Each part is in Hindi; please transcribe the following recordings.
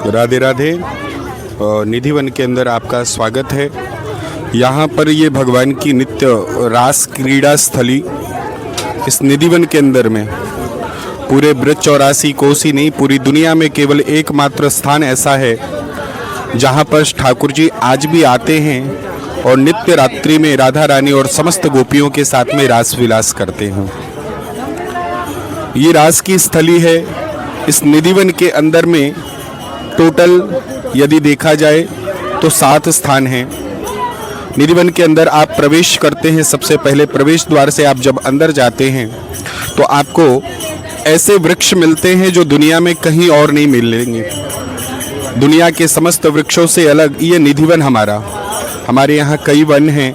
राधे राधे। निधिवन के अंदर आपका स्वागत है। यहाँ पर ये भगवान की नित्य रास क्रीड़ा स्थली इस निधिवन के अंदर में पूरे ब्रज चौरासी कोसी नहीं, पूरी दुनिया में केवल एकमात्र स्थान ऐसा है जहाँ पर ठाकुर जी आज भी आते हैं और नित्य रात्रि में राधा रानी और समस्त गोपियों के साथ में रास विलास करते हैं। ये रास की स्थली है। इस निधिवन के अंदर में टोटल यदि देखा जाए तो 7 स्थान हैं। निधिवन के अंदर आप प्रवेश करते हैं, सबसे पहले प्रवेश द्वार से आप जब अंदर जाते हैं तो आपको ऐसे वृक्ष मिलते हैं जो दुनिया में कहीं और नहीं मिलेंगे। दुनिया के समस्त वृक्षों से अलग ये निधिवन हमारे यहाँ कई वन हैं,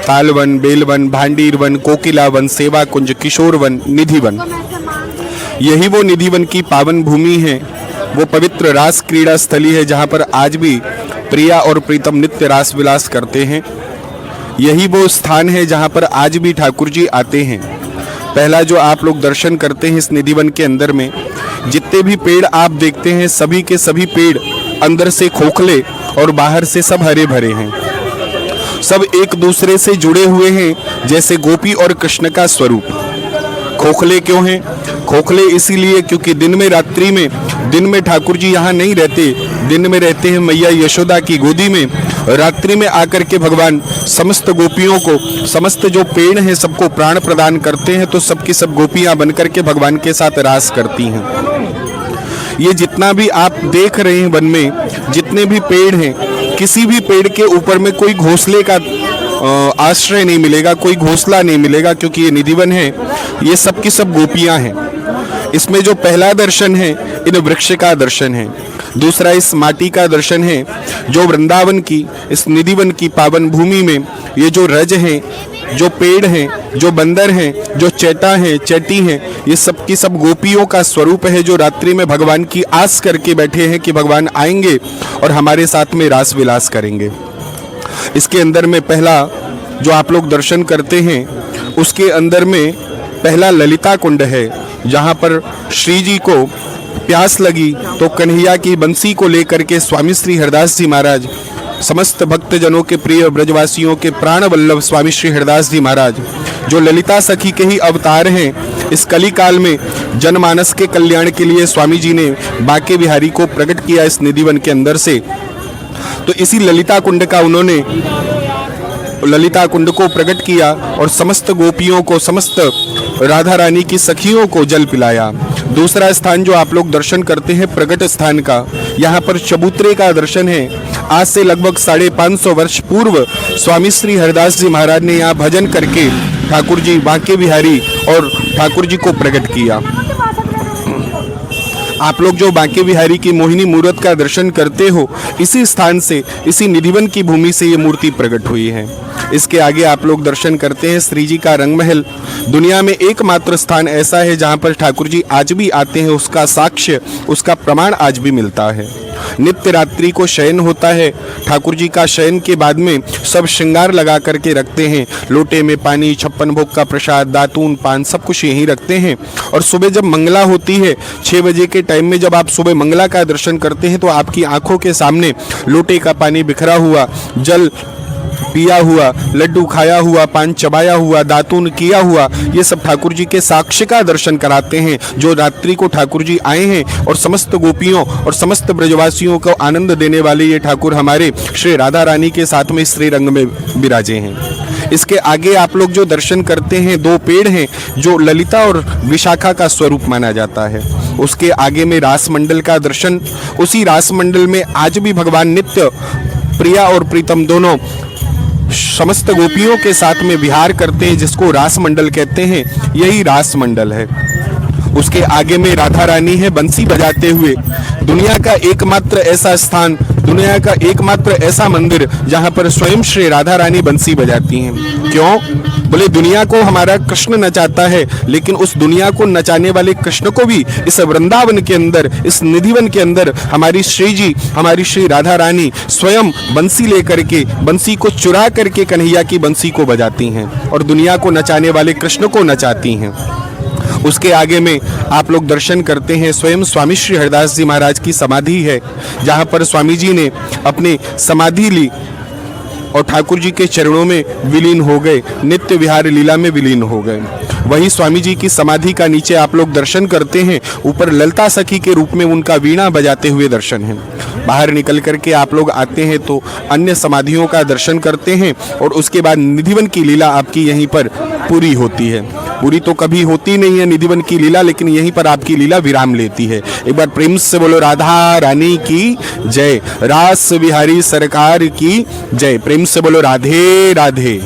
तालवन, बेलवन, भांडीर वन, कोकिला वन, सेवा कुंज, किशोर वन, निधिवन। यही वो निधिवन की पावन भूमि है, वो पवित्र रास क्रीड़ा स्थली है जहाँ पर आज भी प्रिया और प्रीतम नित्य रास विलास करते हैं। यही वो स्थान है जहाँ पर आज भी ठाकुर जी आते हैं। पहला जो आप लोग दर्शन करते हैं इस निधिवन के अंदर में, जितने भी पेड़ आप देखते हैं सभी के सभी पेड़ अंदर से खोखले और बाहर से सब हरे भरे हैं। सब एक दूसरे से जुड़े हुए हैं जैसे गोपी और कृष्ण का स्वरूप। खोखले क्यों हैं? खोखले इसीलिए क्योंकि दिन में रात्रि में, दिन में ठाकुर जी यहाँ नहीं रहते, दिन में रहते हैं मैया यशोदा की गोदी में। रात्रि में आकर के भगवान समस्त गोपियों को, समस्त जो पेड़ हैं सबको प्राण प्रदान करते हैं, तो सबकी सब गोपियाँ बनकर के भगवान के साथ रास करती हैं। ये जितना भी आप देख रहे हैं वन में, जितने भी पेड़ हैं, किसी भी पेड़ के ऊपर में कोई घोंसले का आश्रय नहीं मिलेगा, कोई घोंसला नहीं मिलेगा, क्योंकि ये निधिवन है, ये सब की सब गोपियाँ हैं। इसमें जो पहला दर्शन है इन वृक्ष का दर्शन है, दूसरा इस माटी का दर्शन है जो वृंदावन की, इस निधिवन की पावन भूमि में ये जो रज हैं, जो पेड़ हैं, जो बंदर हैं, जो चैटा हैं, चैटी हैं, ये सब की सब गोपियों का स्वरूप है जो रात्रि में भगवान की आस करके बैठे हैं कि भगवान आएंगे और हमारे साथ में रास विलास करेंगे। इसके अंदर में पहला जो आप लोग दर्शन करते हैं उसके अंदर में पहला ललिता कुंड है, जहाँ पर श्री जी को प्यास लगी तो कन्हैया की बंसी को लेकर के स्वामी श्री हरदास जी महाराज, समस्त भक्तजनों के प्रिय ब्रजवासियों के प्राण वल्लभ स्वामी श्री हरदास जी महाराज, जो ललिता सखी के ही अवतार हैं, इस कली काल में जनमानस के कल्याण के लिए स्वामी जी ने बांके बिहारी को प्रकट किया इस निधिवन के अंदर से। तो इसी ललिता कुंड का उन्होंने ललिता कुंड को प्रकट किया और समस्त गोपियों को, समस्त राधा रानी की सखियों को जल पिलाया। दूसरा स्थान जो आप लोग दर्शन करते हैं प्रकट स्थान का, यहाँ पर चबूतरे का दर्शन है। आज से लगभग 550 वर्ष पूर्व स्वामी श्री हरदास जी महाराज ने यहाँ भजन करके ठाकुर जी बांके बिहारी और ठाकुर जी को प्रकट किया। आप लोग जो बांके बिहारी की मोहिनी मूर्त का दर्शन करते हो, इसी स्थान से, इसी निधिवन की भूमि से ये मूर्ति प्रकट हुई है। इसके आगे आप लोग दर्शन करते हैं श्री जी का रंगमहल। दुनिया में एकमात्र स्थान ऐसा है जहाँ पर ठाकुर जी आज भी आते हैं, उसका साक्ष्य, उसका प्रमाण आज भी मिलता है। नित्य रात्रि को शयन होता है, ठाकुर जी का शयन के बाद में सब श्रृंगार लगा करके रखते हैं, लोटे में पानी, 56 भोग का प्रसाद, दातून, पान, सब कुछ यहीं रखते हैं। और सुबह जब मंगला होती है, 6 बजे के टाइम में जब आप सुबह मंगला का दर्शन करते हैं तो आपकी आंखों के सामने लोटे का पानी बिखरा हुआ, जल पिया हुआ, लड्डू खाया हुआ, पान चबाया हुआ, दातून किया हुआ, ये सब ठाकुर जी के साक्ष्य का दर्शन कराते हैं, जो रात्रि को ठाकुर जी आए हैं और समस्त गोपियों और समस्त ब्रजवासियों को आनंद देने वाले ये ठाकुर हमारे श्री राधा रानी के साथ में श्री रंग में विराजे हैं। इसके आगे आप लोग जो दर्शन करते हैं 2 पेड़ हैं जो ललिता और विशाखा का स्वरूप माना जाता है। उसके आगे में रास मंडल का दर्शन, उसी रास मंडल में आज भी भगवान नित्य प्रिया और प्रीतम दोनों समस्त गोपियों के साथ में विहार करते हैं, जिसको रास मंडल कहते हैं, यही रास मंडल है। उसके आगे में राधा रानी है बंसी बजाते हुए। दुनिया का एकमात्र ऐसा स्थान, दुनिया का एकमात्र ऐसा मंदिर जहां पर स्वयं श्री राधा रानी बंसी बजाती हैं। क्यों? बोले दुनिया को हमारा कृष्ण नचाता है, लेकिन उस दुनिया को नचाने वाले कृष्ण को भी इस वृंदावन के अंदर, इस निधिवन के अंदर हमारी श्री जी, हमारी श्री राधा रानी स्वयं बंसी लेकर के, बंसी को चुरा करके कन्हैया की बंसी को बजाती हैं और दुनिया को नचाने वाले कृष्ण को नचाती हैं। उसके आगे में आप लोग दर्शन करते हैं स्वयं स्वामी श्री हरिदास जी महाराज की समाधि है, जहाँ पर स्वामी जी ने अपनी समाधि ली और ठाकुर जी के चरणों में विलीन हो गए, नित्य विहार लीला में विलीन हो गए। वही स्वामी जी की समाधि का नीचे आप लोग दर्शन करते हैं, ऊपर ललता सखी के रूप में उनका वीणा बजाते हुए दर्शन है। बाहर निकल करके आप लोग आते हैं तो अन्य समाधियों का दर्शन करते हैं और उसके बाद निधिवन की लीला आपकी यहीं पर पूरी होती है। पूरी तो कभी होती नहीं है निधिवन की लीला, लेकिन यहीं पर आपकी लीला विराम लेती है। एक बार प्रेम से बोलो राधा रानी की जय, रास बिहारी सरकार की जय। प्रेम से बोलो राधे राधे।